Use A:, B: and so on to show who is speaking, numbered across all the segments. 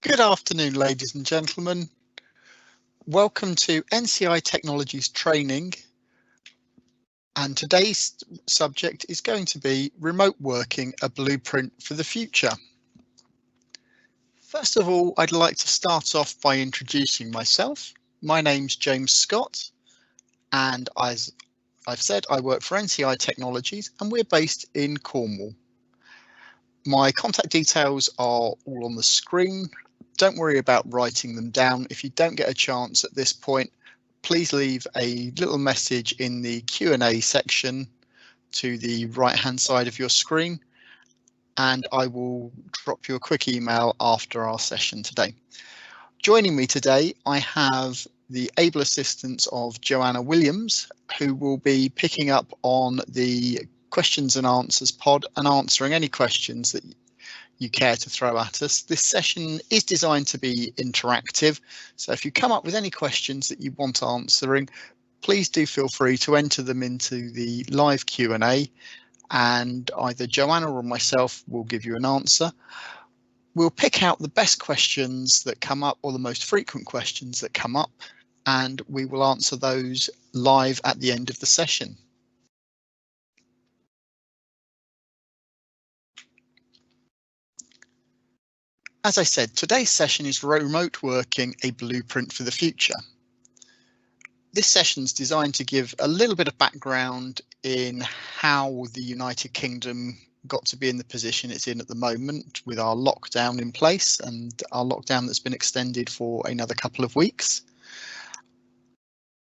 A: Good afternoon, ladies and gentlemen. Welcome to NCI Technologies training. And today's subject is going to be remote working, a blueprint for the future. First of all, I'd like to start off by introducing myself. My name's James Scott, and as I've said, I work for NCI Technologies and we're based in Cornwall. My contact details are all on the screen. Don't worry about writing them down. If you don't get a chance at this point, please leave a little message in the Q&A section to the right hand side of your screen, and I will drop you a quick email after our session today. Joining me today, I have the able assistance of Joanna Williams, who will be picking up on the questions and answers pod and answering any questions that you care to throw at us. This session is designed to be interactive, so if you come up with any questions that you want answering, please do feel free to enter them into the live Q&A, and either Joanna or myself will give you an answer. We'll pick out the best questions that come up, or the most frequent questions that come up, and we will answer those live at the end of the session. As I said, today's session is remote working, a blueprint for the future. This session is designed to give a little bit of background in how the United Kingdom got to be in the position it's in at the moment, with our lockdown in place and our lockdown that's been extended for another couple of weeks.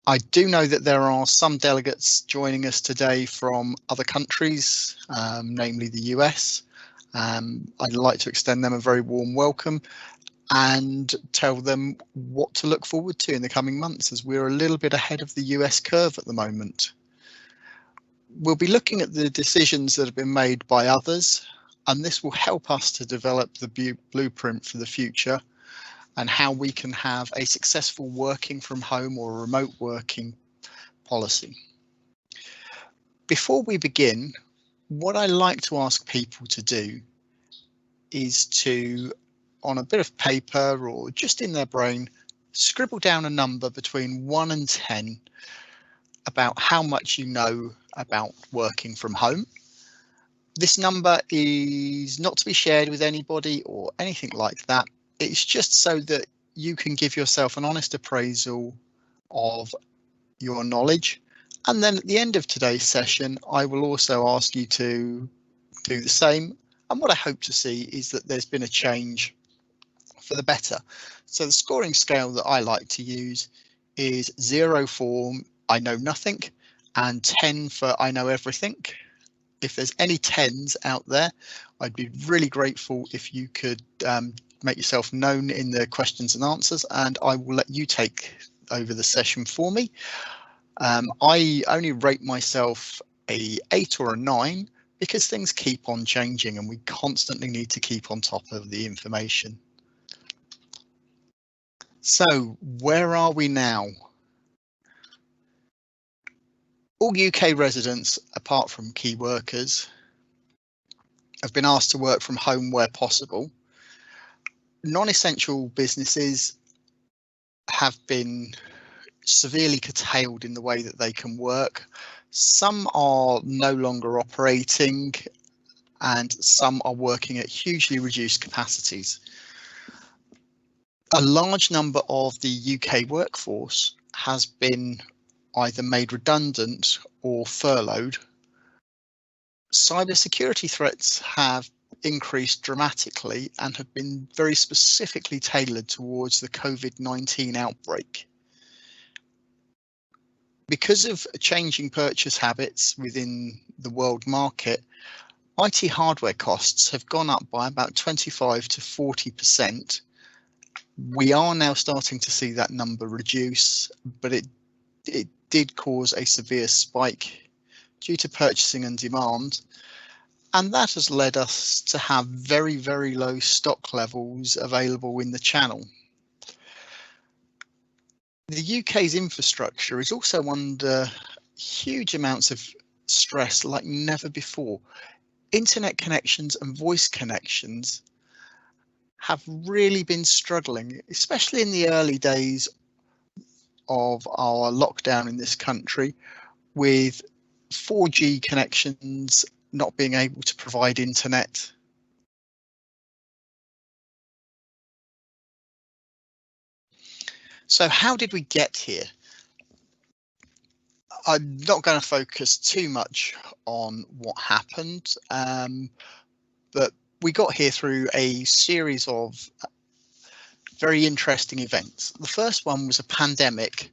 A: I do know that there are some delegates joining us today from other countries, namely the US. I'd like to extend them a very warm welcome and tell them what to look forward to in the coming months, as we're a little bit ahead of the US curve at the moment. We'll be looking at the decisions that have been made by others, and this will help us to develop the blueprint for the future and how we can have a successful working from home or remote working policy. Before we begin, what I like to ask people to do is to, on a bit of paper or just in their brain, scribble down a number between 1 and 10 about how much you know about working from home. This number is not to be shared with anybody or anything like that. It's just so that you can give yourself an honest appraisal of your knowledge. And then at the end of today's session, I will also ask you to do the same. And what I hope to see is that there's been a change for the better. So the scoring scale that I like to use is 0 for I know nothing and 10 for I know everything. If there's any 10s out there, I'd be really grateful if you could make yourself known in the questions and answers, and I will let you take over the session for me. I only rate myself a 8 or a 9 because things keep on changing and we constantly need to keep on top of the information. So where are we now? All UK residents, apart from key workers, have been asked to work from home where possible. Non-essential businesses have been severely curtailed in the way that they can work. Some are no longer operating and some are working at hugely reduced capacities. A large number of the UK workforce has been either made redundant or furloughed. Cybersecurity threats have increased dramatically and have been very specifically tailored towards the COVID-19 outbreak. Because of changing purchase habits within the world market, IT hardware costs have gone up by about 25 to 40%. We are now starting to see that number reduce, but it did cause a severe spike due to purchasing and demand. And that has led us to have very, very low stock levels available in the channel. The UK's infrastructure is also under huge amounts of stress like never before. Internet connections and voice connections have really been struggling, especially in the early days of our lockdown in this country, with 4G connections not being able to provide internet. So how did we get here? I'm not going to focus too much on what happened, but we got here through a series of very interesting events. The first one was a pandemic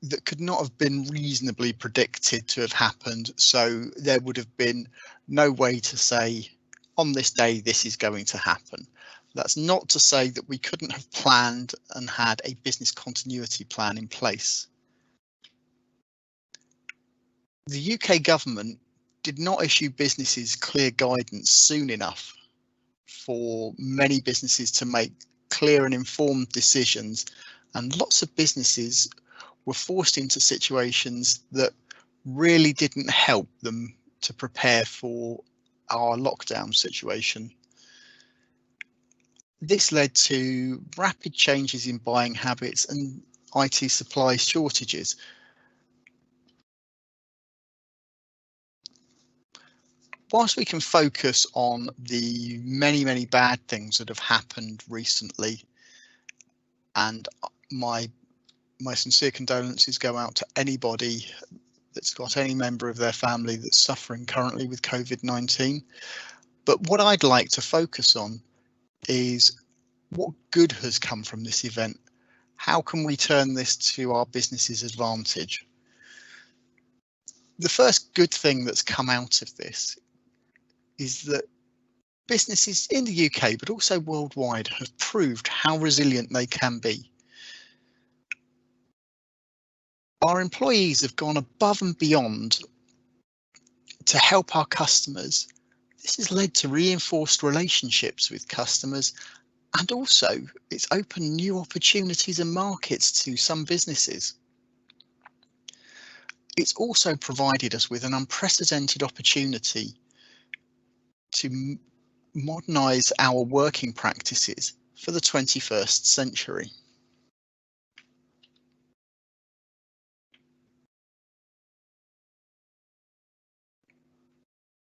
A: that could not have been reasonably predicted to have happened, so there would have been no way to say on this day this is going to happen. That's not to say that we couldn't have planned and had a business continuity plan in place. The UK government did not issue businesses clear guidance soon enough for many businesses to make clear and informed decisions, and lots of businesses were forced into situations that really didn't help them to prepare for our lockdown situation. This led to rapid changes in buying habits and IT supply shortages. Whilst we can focus on the many bad things that have happened recently, and my sincere condolences go out to anybody that's got any member of their family that's suffering currently with COVID-19. But what I'd like to focus on is what good has come from this event. How can we turn this to our business's advantage? The first good thing that's come out of this is that businesses in the UK, but also worldwide, have proved how resilient they can be. Our employees have gone above and beyond to help our customers. This has led to reinforced relationships with customers, and also it's opened new opportunities and markets to some businesses. It's also provided us with an unprecedented opportunity to modernise our working practices for the 21st century.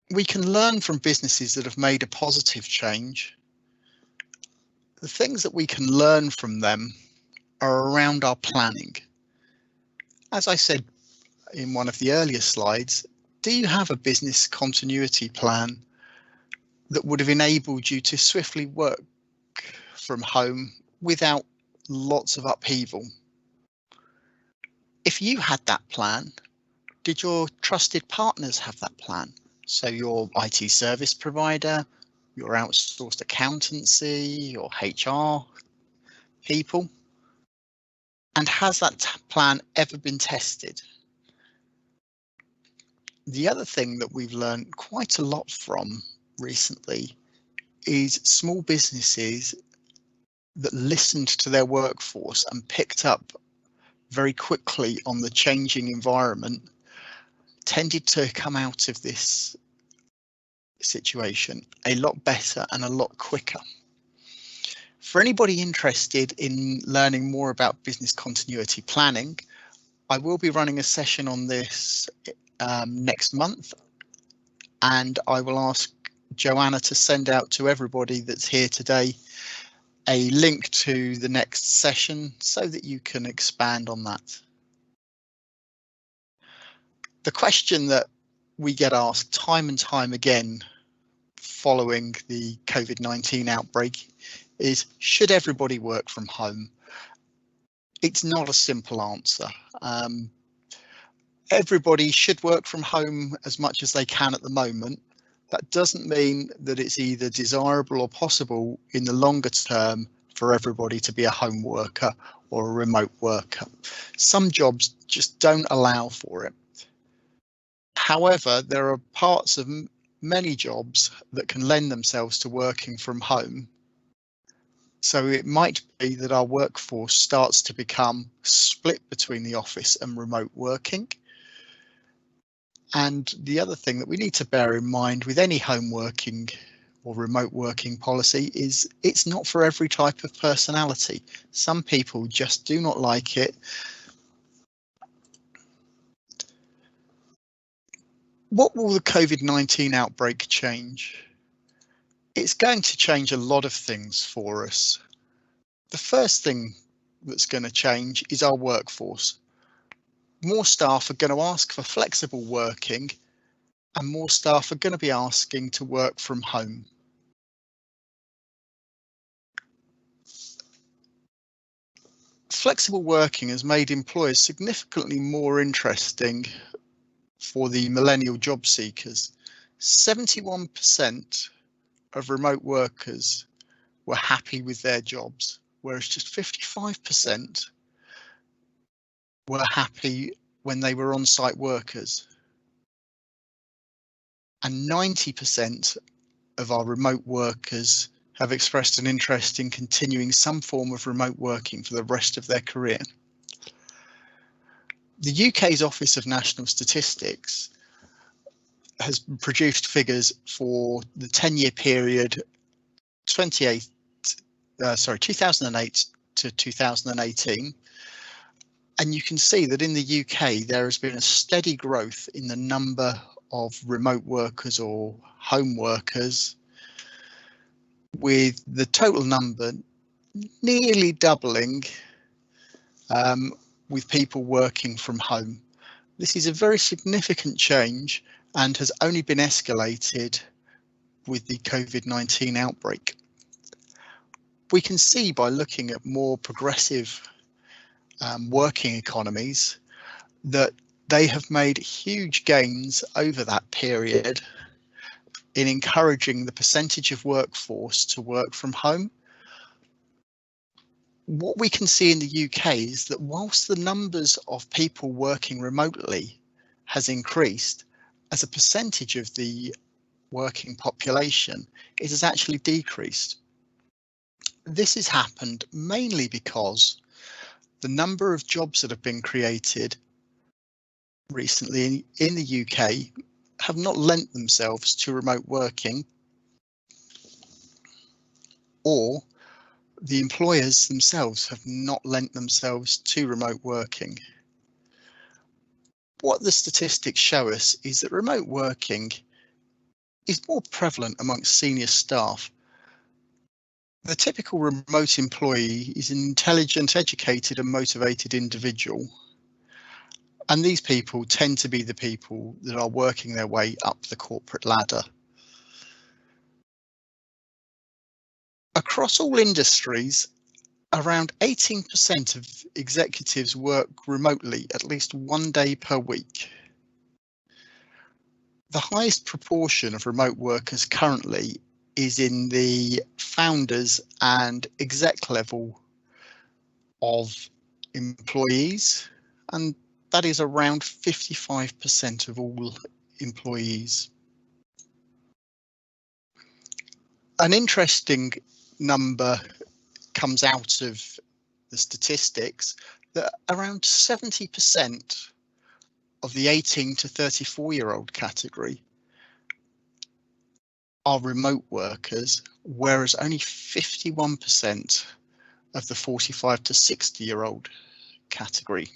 A: We can learn from businesses that have made a positive change. The things that we can learn from them are around our planning. As I said in one of the earlier slides, do you have a business continuity plan that would have enabled you to swiftly work from home without lots of upheaval? If you had that plan, did your trusted partners have that plan? So your IT service provider, your outsourced accountancy, your HR people? And has that plan ever been tested? The other thing that we've learned quite a lot from recently is small businesses that listened to their workforce and picked up very quickly on the changing environment tended to come out of this situation a lot better and a lot quicker. For anybody interested in learning more about business continuity planning, I will be running a session on this next month, and I will ask Joanna to send out to everybody that's here today a link to the next session so that you can expand on that. The question that we get asked time and time again following the COVID-19 outbreak is, should everybody work from home? It's not a simple answer. Everybody should work from home as much as they can at the moment. That doesn't mean that it's either desirable or possible in the longer term for everybody to be a home worker or a remote worker. Some jobs just don't allow for it. However, there are parts of many jobs that can lend themselves to working from home. So it might be that our workforce starts to become split between the office and remote working. And the other thing that we need to bear in mind with any home working or remote working policy is it's not for every type of personality. Some people just do not like it. What will the COVID-19 outbreak change? It's going to change a lot of things for us. The first thing that's going to change is our workforce. More staff are going to ask for flexible working, and more staff are going to be asking to work from home. Flexible working has made employers significantly more interesting for the millennial job seekers. 71% of remote workers were happy with their jobs, whereas just 55% were happy when they were on-site workers. And 90% of our remote workers have expressed an interest in continuing some form of remote working for the rest of their career. The UK's Office of National Statistics has produced figures for the 10-year period 2008 to 2018. And you can see that in the UK, there has been a steady growth in the number of remote workers or home workers, with the total number nearly doubling with people working from home. This is a very significant change and has only been escalated with the COVID-19 outbreak. We can see by looking at more progressive working economies that they have made huge gains over that period in encouraging the percentage of workforce to work from home. What we can see in the UK is that whilst the numbers of people working remotely has increased, as a percentage of the working population, it has actually decreased. This has happened mainly because the number of jobs that have been created recently in the UK have not lent themselves to remote working, or the employers themselves have not lent themselves to remote working. What the statistics show us is that remote working is more prevalent amongst senior staff. The typical remote employee is an intelligent, educated and motivated individual. And these people tend to be the people that are working their way up the corporate ladder. Across all industries, around 18% of executives work remotely at least one day per week. The highest proportion of remote workers currently is in the founders and exec level of employees, and that is around 55% of all employees. An interesting number comes out of the statistics that around 70% of the 18 to 34-year-old category are remote workers, whereas only 51% of the 45 to 60-year-old category.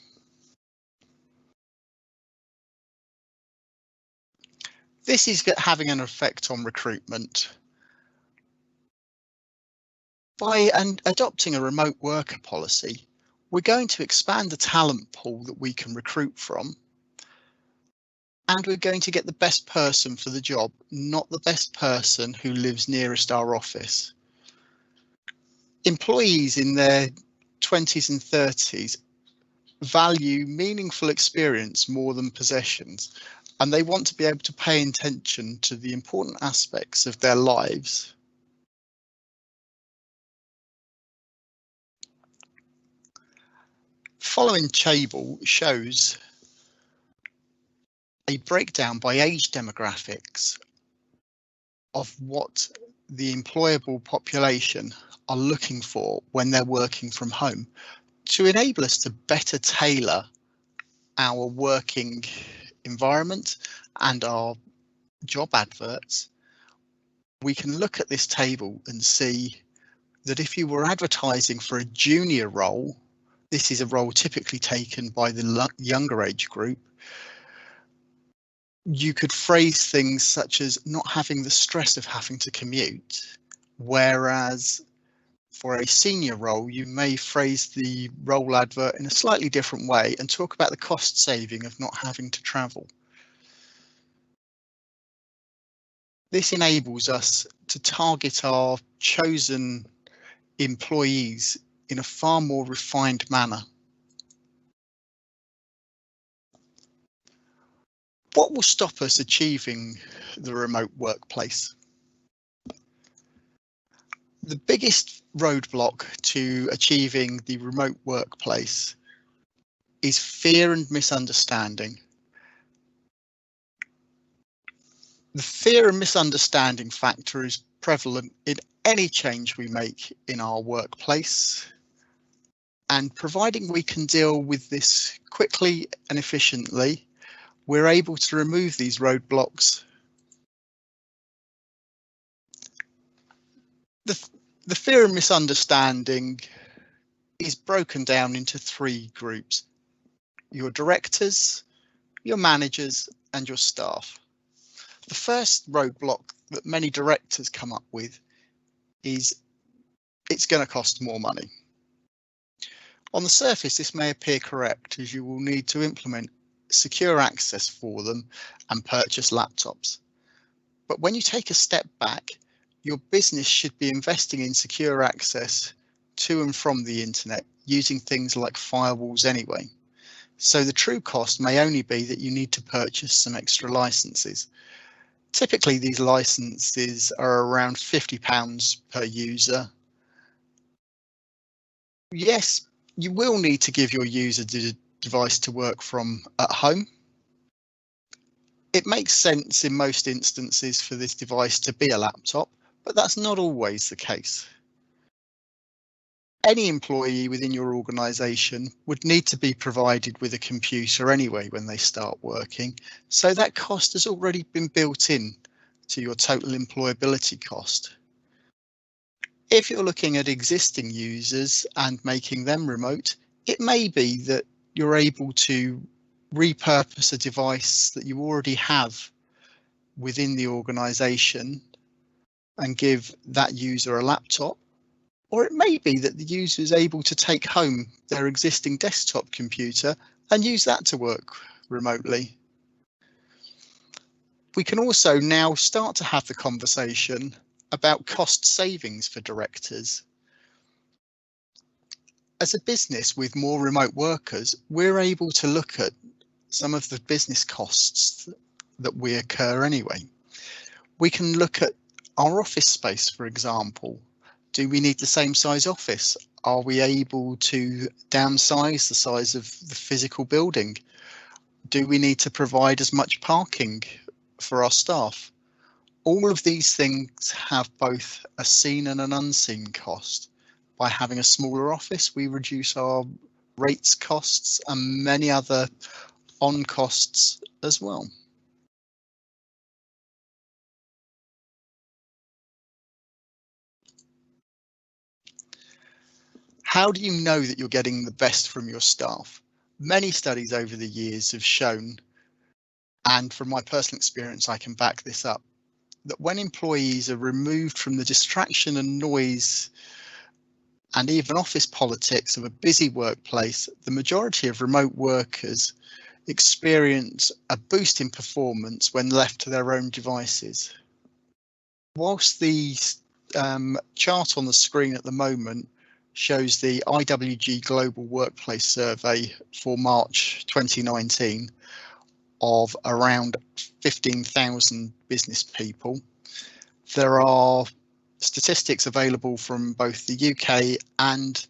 A: This is having an effect on recruitment. By adopting a remote worker policy, we're going to expand the talent pool that we can recruit from, and we're going to get the best person for the job, not the best person who lives nearest our office. Employees in their 20s and 30s value meaningful experience more than possessions, and they want to be able to pay attention to the important aspects of their lives. Following table shows a breakdown by age demographics of what the employable population are looking for when they're working from home, to enable us to better tailor our working environment and our job adverts. we can look at this table and see that if you were advertising for a junior role, this is a role typically taken by the younger age group, you could phrase things such as not having the stress of having to commute, whereas for a senior role, you may phrase the role advert in a slightly different way and talk about the cost saving of not having to travel. This enables us to target our chosen employees in a far more refined manner. What will stop us achieving the remote workplace? The biggest roadblock to achieving the remote workplace is fear and misunderstanding. The fear and misunderstanding factor is prevalent in any change we make in our workplace, and providing we can deal with this quickly and efficiently, we're able to remove these roadblocks. The fear and misunderstanding is broken down into three groups: your directors, your managers, and your staff. The first roadblock that many directors come up with is it's going to cost more money. On the surface, this may appear correct, as you will need to implement secure access for them and purchase laptops. But when you take a step back, your business should be investing in secure access to and from the internet using things like firewalls anyway. So the true cost may only be that you need to purchase some extra licenses. Typically, these licenses are around £50 per user. Yes, you will need to give your user the device to work from at home. It makes sense in most instances for this device to be a laptop, but that's not always the case. Any employee within your organisation would need to be provided with a computer anyway when they start working, so that cost has already been built in to your total employability cost. If you're looking at existing users and making them remote, it may be that you're able to repurpose a device that you already have within the organisation and give that user a laptop. Or it may be that the user is able to take home their existing desktop computer and use that to work remotely. We can also now start to have the conversation about cost savings for directors. As a business with more remote workers, we're able to look at some of the business costs that we incur anyway. We can look at our office space, for example. Do we need the same size office? Are we able to downsize the size of the physical building? Do we need to provide as much parking for our staff? All of these things have both a seen and an unseen cost. By having a smaller office, we reduce our rates costs and many other on costs as well. How do you know that you're getting the best from your staff? Many studies over the years have shown, and from my personal experience, I can back this up, that when employees are removed from the distraction and noise and even office politics of a busy workplace, the majority of remote workers experience a boost in performance when left to their own devices. Whilst the chart on the screen at the moment shows the IWG Global Workplace Survey for March 2019 of around 15,000 business people, there are statistics available from both the UK and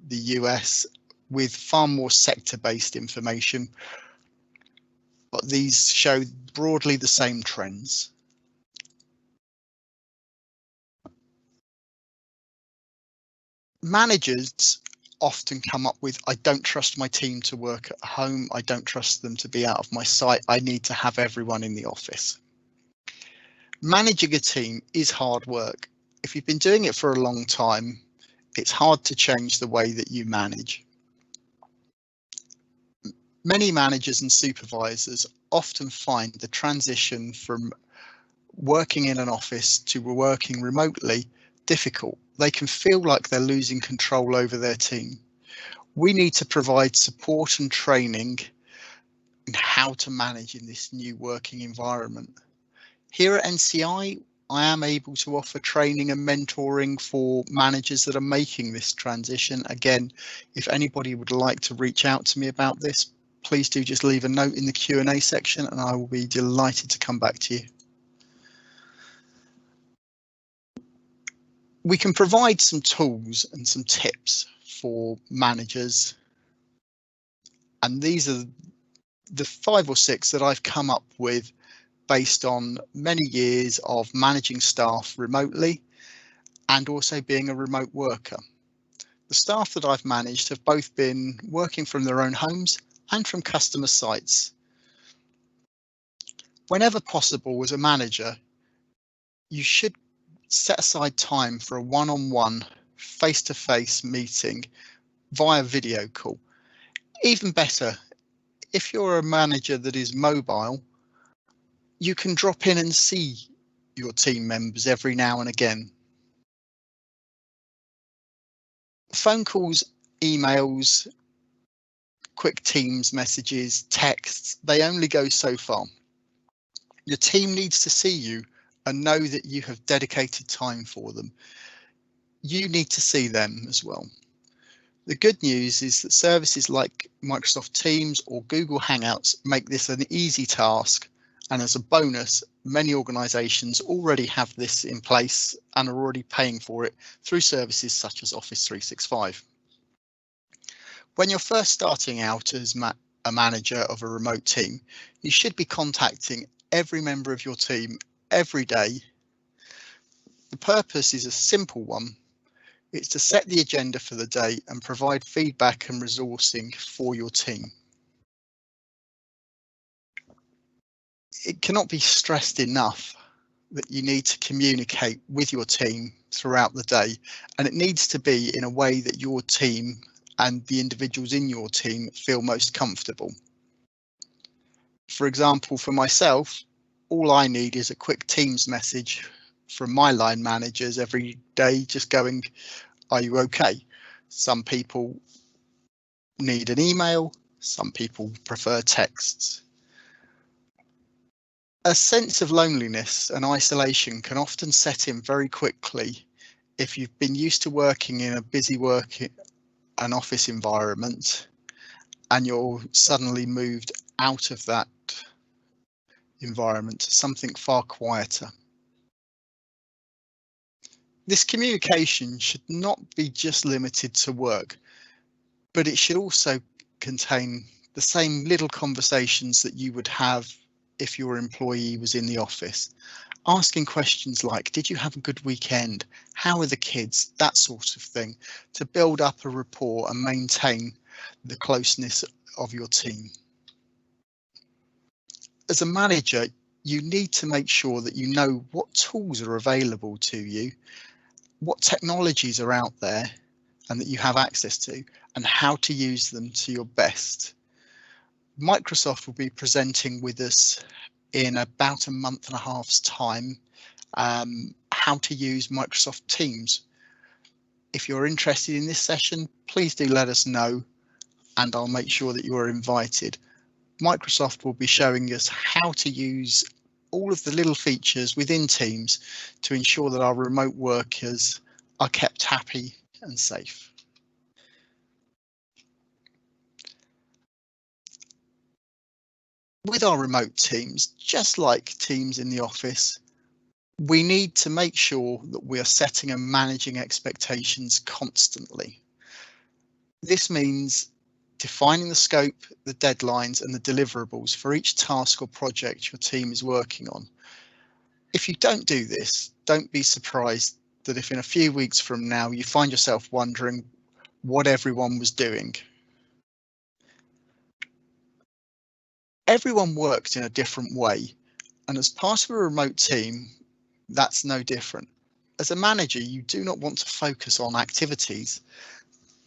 A: the US with far more sector-based information, but these show broadly the same trends. Managers often come up with, I don't trust my team to work at home, I don't trust them to be out of my sight, I need to have everyone in the office. Managing a team is hard work. If you've been doing it for a long time, it's hard to change the way that you manage. Many managers and supervisors often find the transition from working in an office to working remotely difficult. They can feel like they're losing control over their team. We need to provide support and training in how to manage in this new working environment. Here at NCI, I am able to offer training and mentoring for managers that are making this transition. Again, if anybody would like to reach out to me about this, please do just leave a note in the Q&A section and I will be delighted to come back to you. We can provide some tools and some tips for managers, and these are the 5 or 6 that I've come up with based on many years of managing staff remotely and also being a remote worker. The staff that I've managed have both been working from their own homes and from customer sites. Whenever possible as a manager, you should set aside time for a one-on-one, face-to-face meeting via video call. Even better, if you're a manager that is mobile, you can drop in and see your team members every now and again. Phone calls, emails, quick Teams messages, texts, they only go so far. Your team needs to see you and know that you have dedicated time for them. You need to see them as well. The good news is that services like Microsoft Teams or Google Hangouts make this an easy task, and as a bonus, many organisations already have this in place and are already paying for it through services such as Office 365. When you're first starting out as a manager of a remote team, you should be contacting every member of your team every day. The purpose is a simple one. It's to set the agenda for the day and provide feedback and resourcing for your team. It cannot be stressed enough that you need to communicate with your team throughout the day, and it needs to be in a way that your team and the individuals in your team feel most comfortable. For example, for myself, all I need is a quick Teams message from my line managers every day, just going, "Are you okay?" Some people need an email, some people prefer texts. A sense of loneliness and isolation can often set in very quickly if you've been used to working in a busy an office environment and you're suddenly moved out of that environment to something far quieter. This communication should not be just limited to work, but it should also contain the same little conversations that you would have if your employee was in the office. Asking questions like, did you have a good weekend? How are the kids? That sort of thing, to build up a rapport and maintain the closeness of your team. As a manager, you need to make sure that you know what tools are available to you, what technologies are out there and that you have access to, and how to use them to your best. Microsoft will be presenting with us in about a month and a half's time how to use Microsoft Teams. If you're interested in this session, please do let us know and I'll make sure that you are invited. Microsoft will be showing us how to use all of the little features within Teams to ensure that our remote workers are kept happy and safe. With our remote teams, just like teams in the office, we need to make sure that we are setting and managing expectations constantly. This means defining the scope, the deadlines and the deliverables for each task or project your team is working on. If you don't do this, don't be surprised that if in a few weeks from now you find yourself wondering what everyone was doing. Everyone worked in a different way, and as part of a remote team, That's no different. As a manager, you do not want to focus on activities,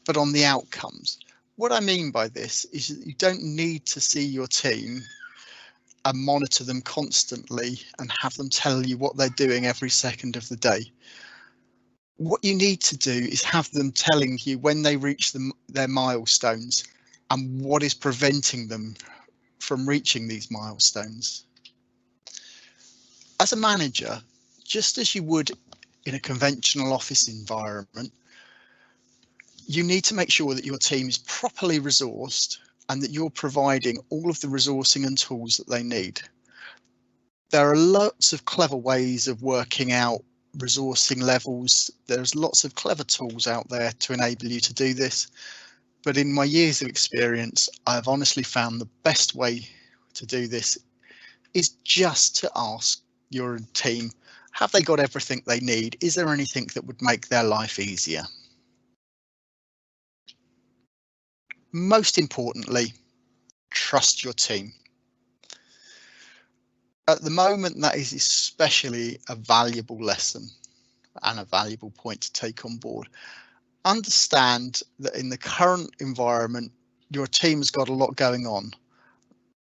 A: but on the outcomes. What I mean by this is that you don't need to see your team and monitor them constantly and have them tell you what they're doing every second of the day. What you need to do is have them telling you when they reach their milestones and what is preventing them from reaching these milestones. As a manager, just as you would in a conventional office environment, you need to make sure that your team is properly resourced and that you're providing all of the resourcing and tools that they need. There are lots of clever ways of working out resourcing levels. There's lots of clever tools out there to enable you to do this. But in my years of experience, I've honestly found the best way to do this is just to ask your team, have they got everything they need? Is there anything that would make their life easier? Most importantly, trust your team. At the moment, that is especially a valuable lesson and a valuable point to take on board. Understand that in the current environment, your team has got a lot going on.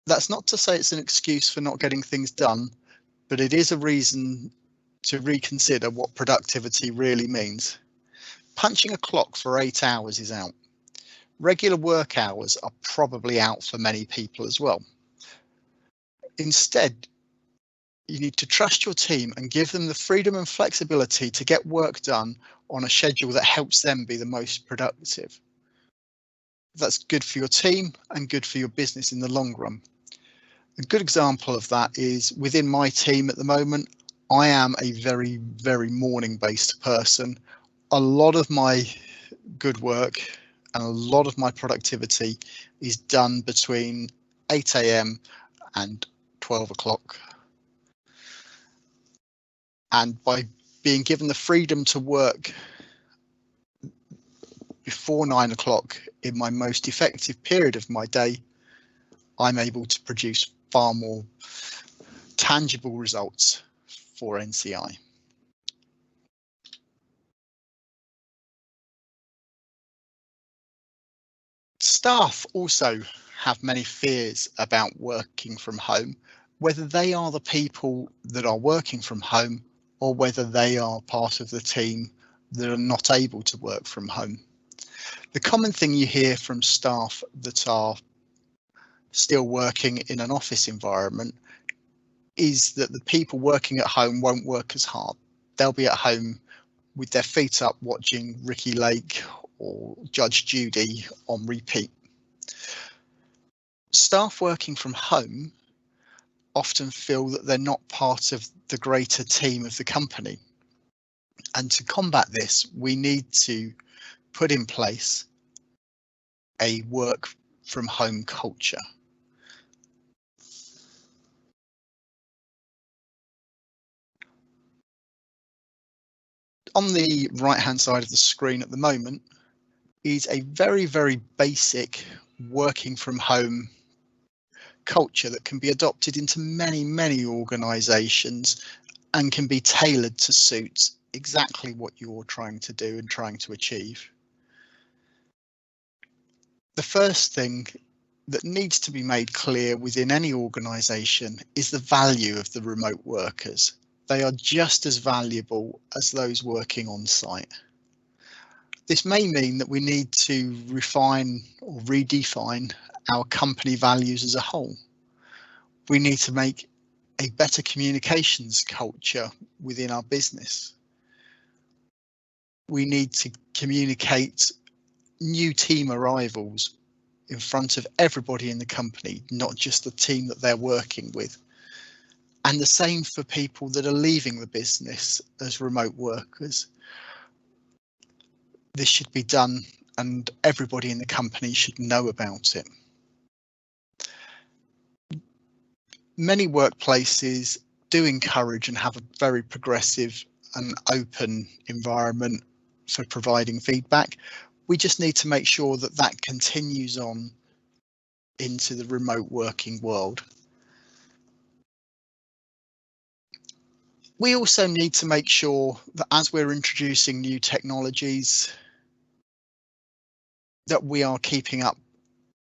A: That's not to say it's an excuse for not getting things done, but it is a reason to reconsider what productivity really means. Punching a clock for 8 hours is out. Regular work hours are probably out for many people as well. Instead, you need to trust your team and give them the freedom and flexibility to get work done on a schedule that helps them be the most productive. That's good for your team and good for your business in the long run. A good example of that is within my team at the moment, I am a very, very morning-based person. A lot of my good work and a lot of my productivity is done between 8 AM and 12 o'clock. And by being given the freedom to work before 9 o'clock in my most effective period of my day, I'm able to produce far more tangible results for NCI. Staff also have many fears about working from home, whether they are the people that are working from home or whether they are part of the team that are not able to work from home. The common thing you hear from staff that are still working in an office environment is that the people working at home won't work as hard. They'll be at home with their feet up watching Ricky Lake or Judge Judy on repeat. Staff working from home often feel that they're not part of the greater team of the company. And to combat this, we need to put in place a work from home culture. On the right hand side of the screen at the moment is a very, very basic working from home culture that can be adopted into many, many organisations and can be tailored to suit exactly what you're trying to do and trying to achieve. The first thing that needs to be made clear within any organisation is the value of the remote workers. They are just as valuable as those working on site. This may mean that we need to refine or redefine our company values as a whole. We need to make a better communications culture within our business. We need to communicate new team arrivals in front of everybody in the company, not just the team that they're working with. And the same for people that are leaving the business as remote workers. This should be done and everybody in the company should know about it. Many workplaces do encourage and have a very progressive and open environment for providing feedback. We just need to make sure that that continues on into the remote working world. We also need to make sure that as we're introducing new technologies, that we are keeping up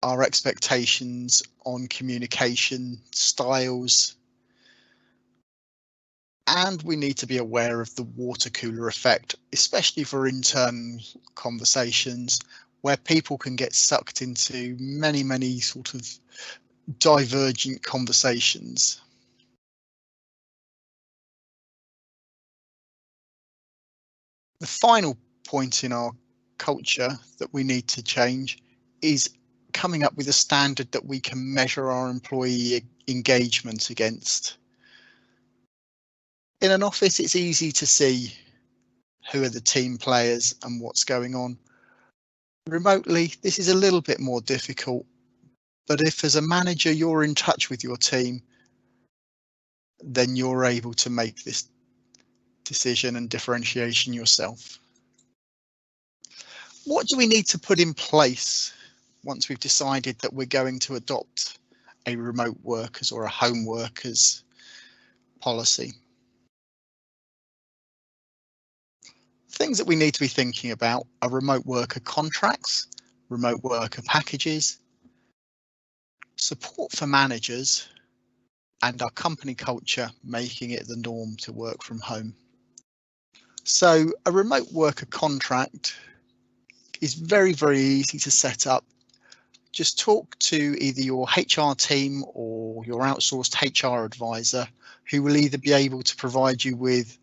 A: our expectations on communication styles, and we need to be aware of the water cooler effect, especially for internal conversations where people can get sucked into many sort of divergent conversations. The final point in our culture that we need to change is coming up with a standard that we can measure our employee engagement against. In an office, it's easy to see who are the team players and what's going on. Remotely, this is a little bit more difficult, but if as a manager you're in touch with your team, then you're able to make this decision and differentiation yourself. What do we need to put in place once we've decided that we're going to adopt a remote workers or a home workers policy? Things that we need to be thinking about are remote worker contracts, remote worker packages, support for managers, and our company culture making it the norm to work from home. So a remote worker contract is very easy to set up. Just talk to either your HR team or your outsourced HR advisor, who will either be able to provide you with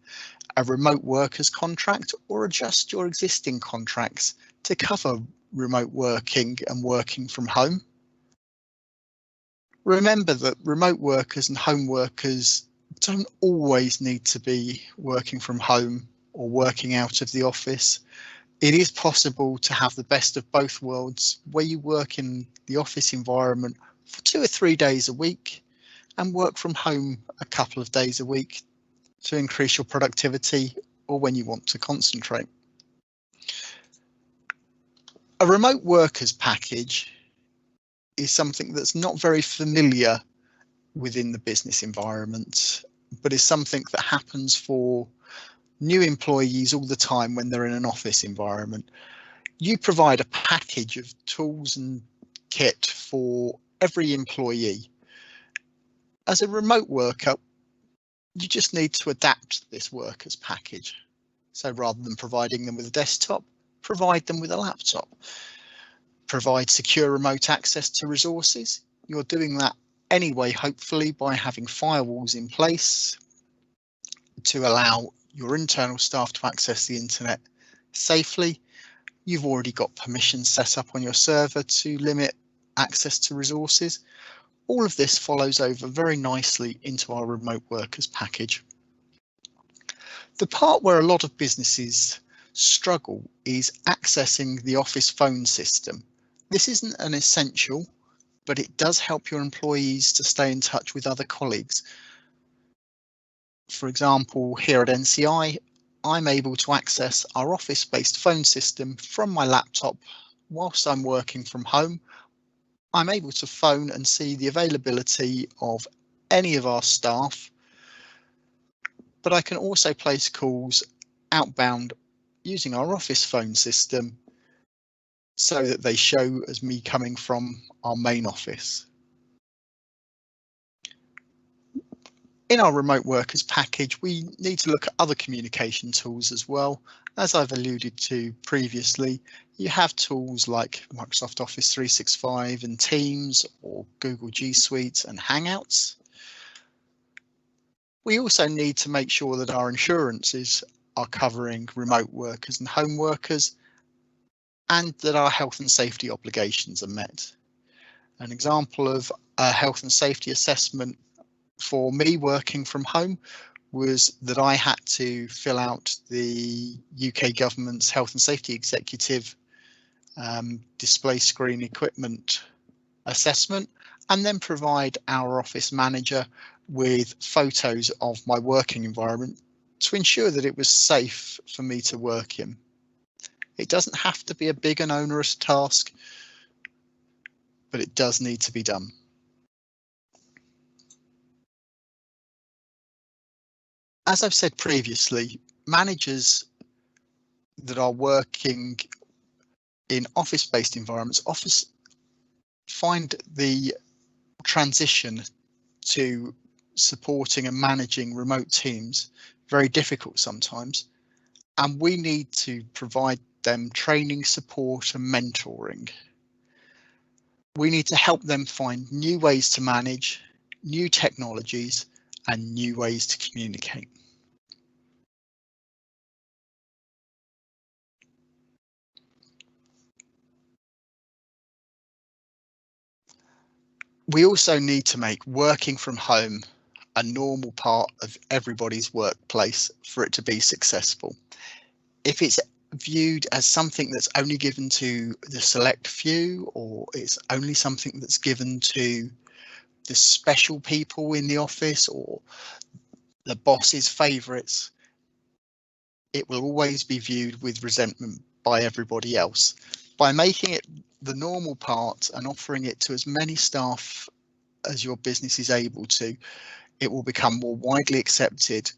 A: a remote workers contract or adjust your existing contracts to cover remote working and working from home. Remember that remote workers and home workers don't always need to be working from home or working out of the office. It is possible to have the best of both worlds, where you work in the office environment for 2 or 3 days a week and work from home a couple of days a week to increase your productivity or when you want to concentrate. A remote workers package is something that's not very familiar within the business environment, but is something that happens for new employees all the time when they're in an office environment. You provide a package of tools and kit for every employee. As a remote worker, you just need to adapt this workers package. So rather than providing them with a desktop, provide them with a laptop. Provide secure remote access to resources. You're doing that anyway, hopefully, by having firewalls in place to allow your internal staff to access the internet safely. You've already got permissions set up on your server to limit access to resources. All of this follows over very nicely into our remote workers package. The part where a lot of businesses struggle is accessing the office phone system. This isn't an essential, but it does help your employees to stay in touch with other colleagues. For example, here at NCI, I'm able to access our office-based phone system from my laptop whilst I'm working from home. I'm able to phone and see the availability of any of our staff, but I can also place calls outbound using our office phone system so that they show as me coming from our main office. In our remote workers package, we need to look at other communication tools as well. As I've alluded to previously, you have tools like Microsoft Office 365 and Teams, or Google G Suite and Hangouts. We also need to make sure that our insurances are covering remote workers and home workers, and that our health and safety obligations are met. An example of a health and safety assessment for me working from home was that I had to fill out the UK government's health and safety executive display screen equipment assessment, and then provide our office manager with photos of my working environment to ensure that it was safe for me to work in. It doesn't have to be a big and onerous task, but it does need to be done. As I've said previously, managers that are working in office-based environments find the transition to supporting and managing remote teams very difficult sometimes, and we need to provide them training, support and mentoring. We need to help them find new ways to manage, new technologies and new ways to communicate. We also need to make working from home a normal part of everybody's workplace for it to be successful. If it's viewed as something that's only given to the select few, or it's only something that's given to the special people in the office or the boss's favourites, it will always be viewed with resentment by everybody else. By making it the normal part and offering it to as many staff as your business is able to, it will become more widely accepted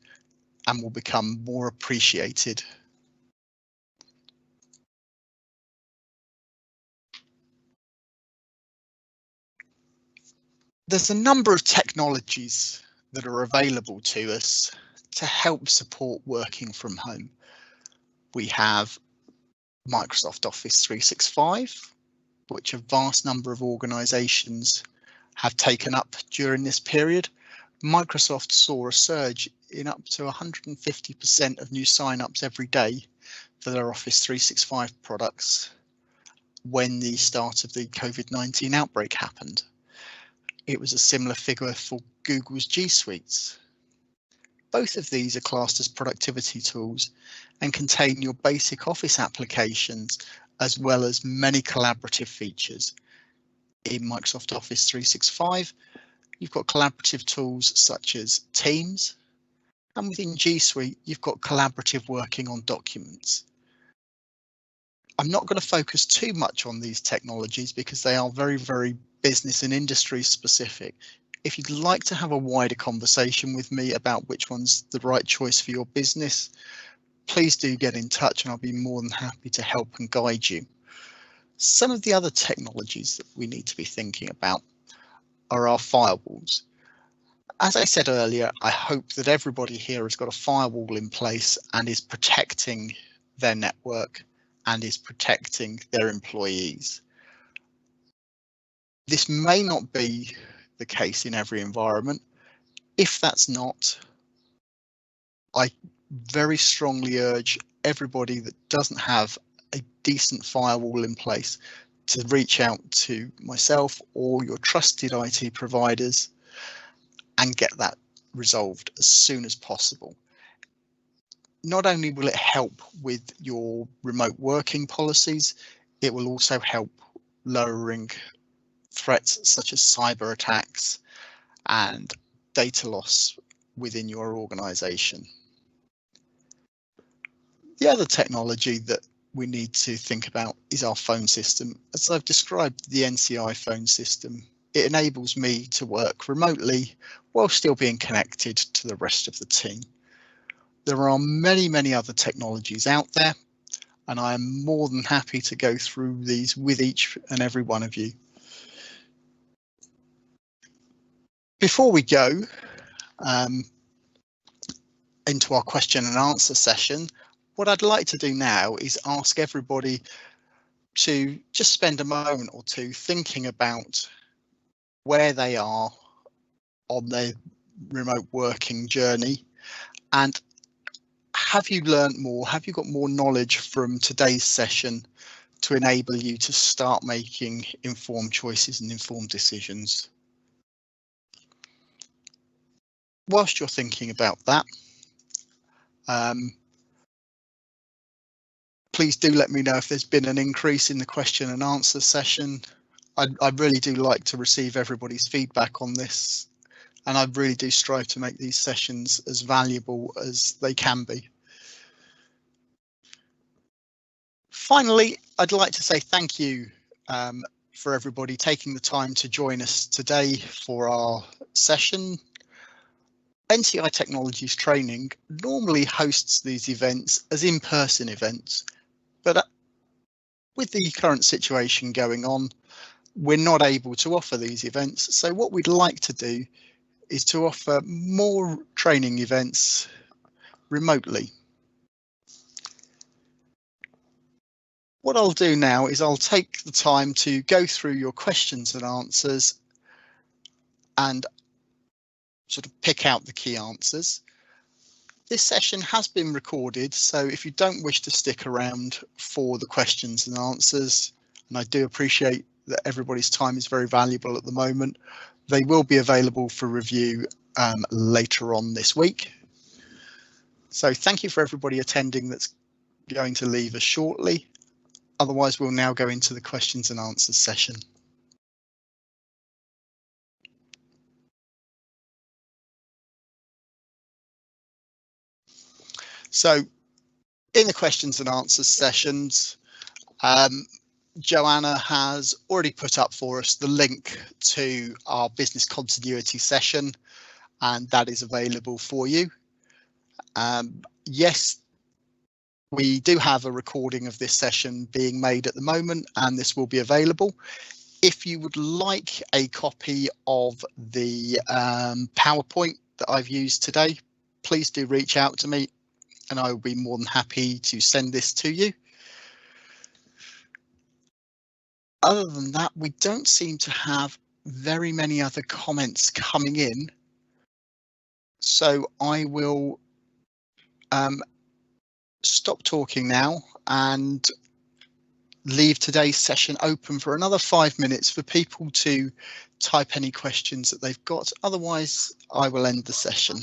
A: and will become more appreciated. There's a number of technologies that are available to us to help support working from home. We have Microsoft Office 365, which a vast number of organisations have taken up during this period. Microsoft saw a surge in up to 150% of new sign-ups every day for their Office 365 products when the start of the COVID-19 outbreak happened. It was a similar figure for Google's G Suites. Both of these are classed as productivity tools and contain your basic Office applications as well as many collaborative features. In Microsoft Office 365, you've got collaborative tools such as Teams, and within G Suite, you've got collaborative working on documents. I'm not going to focus too much on these technologies because they are very business and industry specific. If you'd like to have a wider conversation with me about which one's the right choice for your business, please do get in touch and I'll be more than happy to help and guide you. Some of the other technologies that we need to be thinking about are our firewalls. As I said earlier, I hope that everybody here has got a firewall in place and is protecting their network and is protecting their employees. This may not be the case in every environment. If that's not, I very strongly urge everybody that doesn't have a decent firewall in place to reach out to myself or your trusted IT providers and get that resolved as soon as possible. Not only will it help with your remote working policies, it will also help lowering threats such as cyber attacks and data loss within your organization. The other technology that we need to think about is our phone system. As I've described the NCI phone system, it enables me to work remotely while still being connected to the rest of the team. There are many other technologies out there, and I am more than happy to go through these with each and every one of you. Before we go into our question and answer session, what I'd like to do now is ask everybody to just spend a moment or two thinking about where they are on their remote working journey, and have you learned more? Have you got more knowledge from today's session to enable you to start making informed choices and informed decisions? Whilst you're thinking about that, please do let me know if there's been an increase in the question and answer session. I really do like to receive everybody's feedback on this, and I really do strive to make these sessions as valuable as they can be. Finally, I'd like to say thank you for everybody taking the time to join us today for our session. NCI Technologies Training normally hosts these events as in-person events, but with the current situation going on, we're not able to offer these events. So what we'd like to do is to offer more training events remotely. What I'll do now is I'll take the time to go through your questions and answers and sort of pick out the key answers. This session has been recorded, so if you don't wish to stick around for the questions and answers, and I do appreciate that everybody's time is very valuable at the moment, they will be available for review later on this week. So thank you for everybody attending that's going to leave us shortly. Otherwise, we'll now go into the questions and answers session. So in the questions and answers sessions, Joanna has already put up for us the link to our business continuity session, and that is available for you. Yes, we do have a recording of this session being made at the moment, and this will be available. If you would like a copy of the PowerPoint that I've used today, please do reach out to me and I will be more than happy to send this to you. Other than that, we don't seem to have very many other comments coming in. So I will stop talking now and leave today's session open for another 5 minutes for people to type any questions that they've got. Otherwise, I will end the session.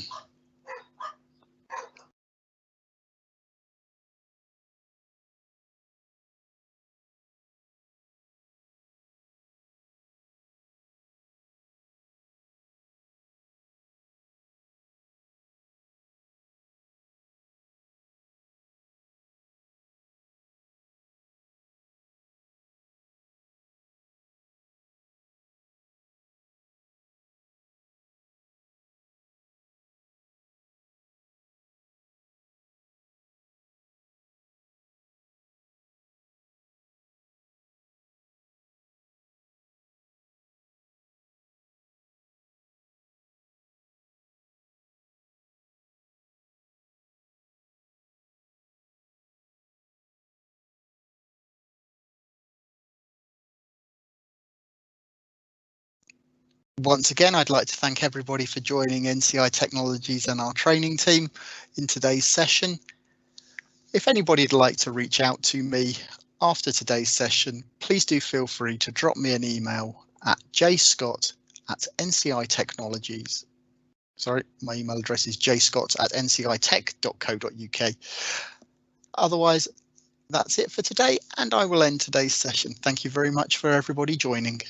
A: Once again, I'd like to thank everybody for joining NCI Technologies and our training team in today's session. If anybody'd like to reach out to me after today's session, please do feel free to drop me an email at jscott@ncitechnologies. Sorry, my email address is jscott@ncitech.co.uk. Otherwise, that's it for today, and I will end today's session. Thank you very much for everybody joining.